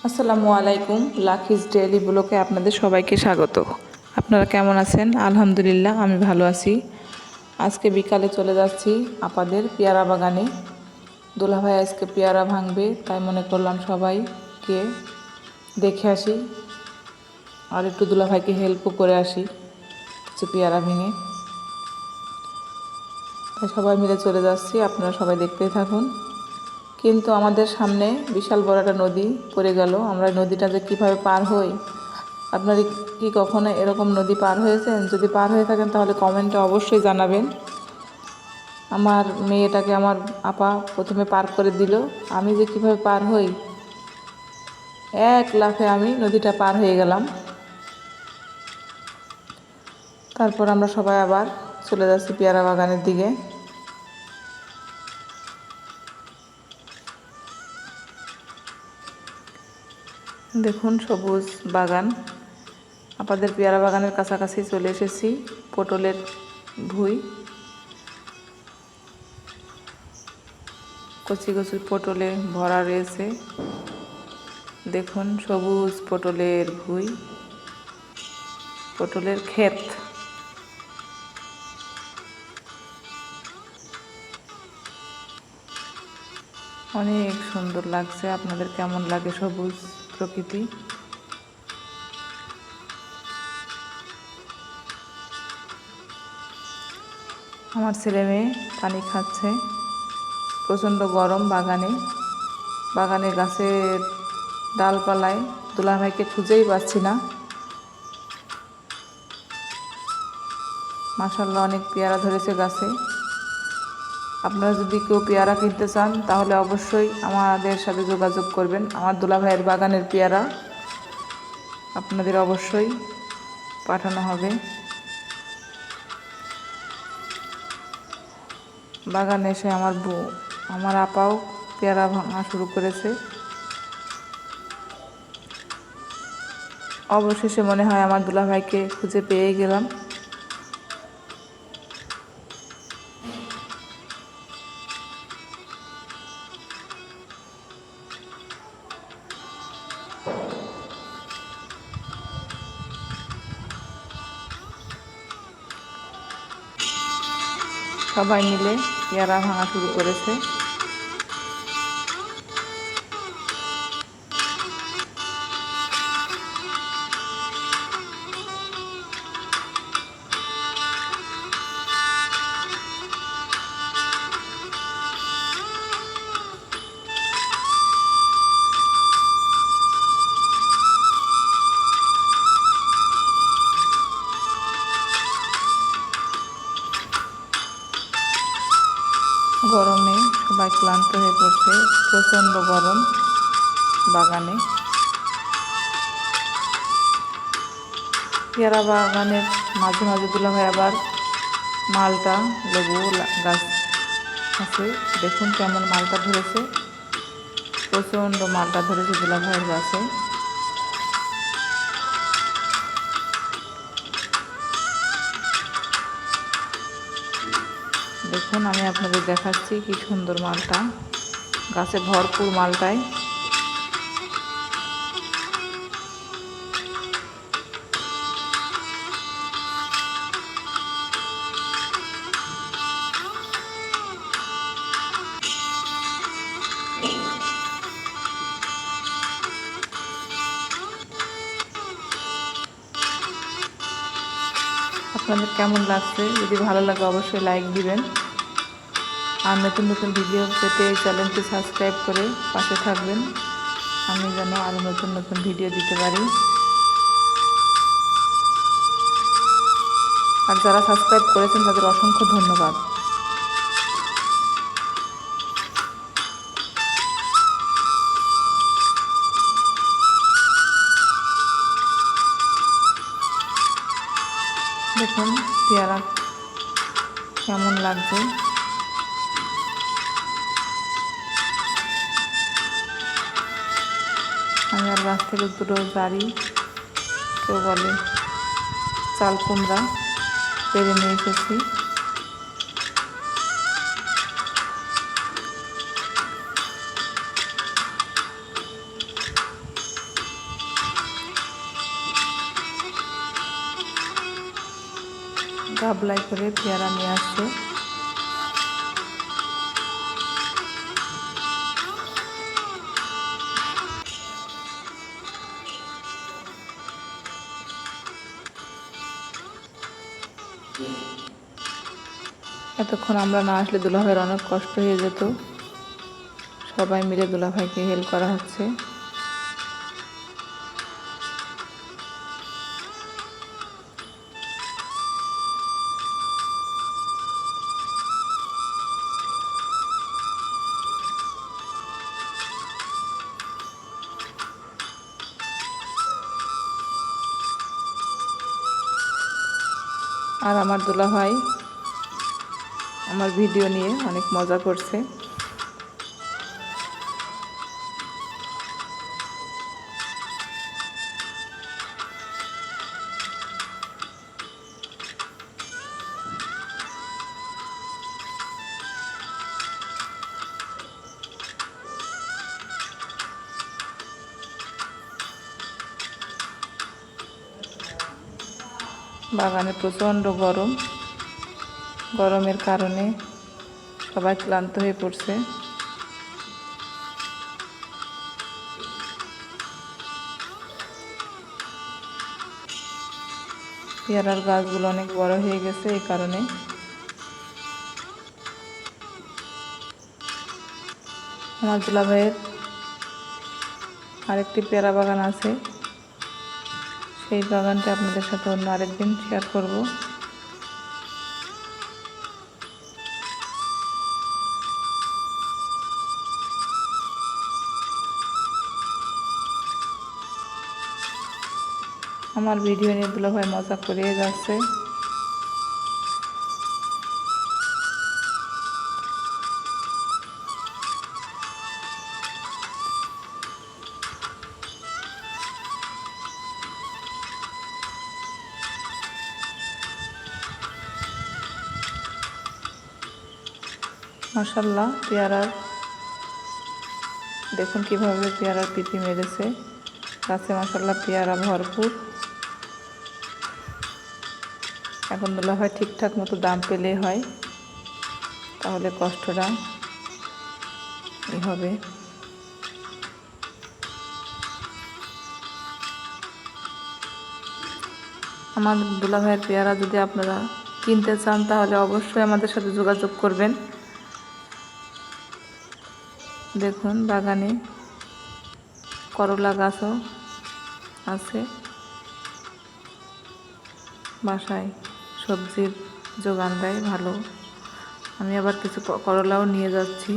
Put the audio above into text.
আসসালামু আলাইকুম। Lucky's daily ব্লগে আপনাদের সবাইকে স্বাগত। আপনারা কেমন আছেন? আলহামদুলিল্লাহ, আমি ভালো আছি। আজকে বিকালে চলে যাচ্ছি আপাদের পেয়ারা বাগানে। দুলাভাই আজকে পেয়ারা ভাঙবে, তাই মনে করলাম সবাইকে দেখে আসি আর একটু দুলাভাইকে হেল্পও করে আসি কিছু পেয়ারা ভেঙে। তাই সবাই মিলে চলে যাচ্ছি, আপনারা সবাই দেখতেই থাকুন। কিন্তু আমাদের সামনে বিশাল বড় একটা নদী পড়ে গেল। আমরা নদীটা যে কীভাবে পার হই, আপনারা কি কখনো এরকম নদী পার হয়েছেন? যদি পার হয়ে থাকেন তাহলে কমেন্টে অবশ্যই জানাবেন। আমার মেয়েটাকে আমার আপা প্রথমে পার করে দিল, আমি যে কীভাবে পার হই, এক লাফে আমি নদীটা পার হয়ে গেলাম। তারপর আমরা সবাই আবার চলে যাচ্ছি পেয়ারা বাগানের দিকে। দেখুন সবুজ বাগান। আপনাদের পেয়ারা বাগানের কাছাকাছি চলে এসেছি। পটলের ভুঁই, কচি কচি পটলে ভরা রয়েছে। দেখুন সবুজ পটলের ভুঁই, পটলের ক্ষেত। অনেক সুন্দর লাগছে। আপনাদের কেমন লাগে সবুজ প্রকৃতি? আমার ছেলে মেয়ে পানি খাচ্ছে। প্রচণ্ড গরম বাগানে। বাগানে গাছের ডালপালায় দুলাভাইকে খুঁজেই পাচ্ছি না। মাশাআল্লাহ, অনেক পেয়ারা ধরেছে গাছে। আপনারা যদি কেউ পেয়ারা কিনতে চান তাহলে অবশ্যই আমাদের সাথে যোগাযোগ করবেন। আমার দুলাভাইয়ের বাগানের পেয়ারা আপনাদের অবশ্যই পাঠানো হবে। বাগানে এসে আমার আপাও পেয়ারা ভাঙা শুরু করেছে। অবশেষে মনে হয় আমার দুলাভাইকে খুঁজে পেয়ে গেলাম। সবাই মিলে পেয়ারা ভাঙা শুরু করেছে। গরমে সবাই ক্লান্ত হয়ে পড়ছে। প্রচণ্ড গরম বাগানে। পেয়ারা বাগানের মাঝে মাঝে দুলাভাই আবার মালটা লেবু গাছ আছে। দেখুন কেমন মালটা ধরেছে। প্রচণ্ড মালটা ধরেছে দুলাভাইয়ের গাছে। দেখুন আমি আপনাদের দেখাচ্ছি কি সুন্দর মালটা, গাছে ভরপুর মালটায়। আপনাদের কেমন লাগছে? যদি ভালো লাগে অবশ্যই লাইক দিবেন। আর নতুন নতুন ভিডিও পেতে এই চ্যানেলটি সাবস্ক্রাইব করে পাশে থাকবেন, আমি যেন আরও নতুন নতুন ভিডিও দিতে পারি। আর যারা সাবস্ক্রাইব করেছেন তাদের অসংখ্য ধন্যবাদ। দেখুন পেয়ারা কেমন লাগছে। আমি আর গাছ থেকে দুটো জারি, কেউ বলে চাল কুমড়া, পেরে নিয়ে এসেছি। গাবলায় করে পেয়ারা নিয়ে আসছে। এতক্ষণ আমরা না আসলে দুলাভাইয়ের অনেক কষ্ট হয়ে যেত। সবাই মিলে দুলাভাইকে হেল্প করা হচ্ছে। আর আমার দুলাভাই আমার ভিডিও নিয়ে অনেক মজা করছে। বাগানে প্রচণ্ড গরম, গরমের কারণে সবাই ক্লান্ত হয়ে পড়ছে। পেয়ারার গাছগুলো অনেক বড় হয়ে গেছে, এই কারণে। আমার দুলাভাইয়ের আরেকটি পেয়ারা বাগান আছে, সেই বাগানটা আপনাদের সাথে অন্য আরেকদিন শেয়ার করব। আমার ভিডিও নিয়ে দুলাভাই মজা করিয়ে যাচ্ছে। মাশাআল্লাহ, পেয়ারার দেখুন কিভাবে পেয়ারার পিপি মেরেছে গাছে। মাশাআল্লাহ, পেয়ারা ভরপুর। এখন দুলাভাই ঠিকঠাক মতো দাম পেলে হয়, তাহলে কষ্টটা হবে। আমার দুলাভাইয়ের পেয়ারা যদি আপনারা কিনতে চান তাহলে অবশ্যই আমাদের সাথে যোগাযোগ করবেন। দেখুন বাগানে করলা গাছও আছে। বাসায় সবজির যোগান দেয় ভালো। আমি আবার কিছু করলাও নিয়ে যাচ্ছি।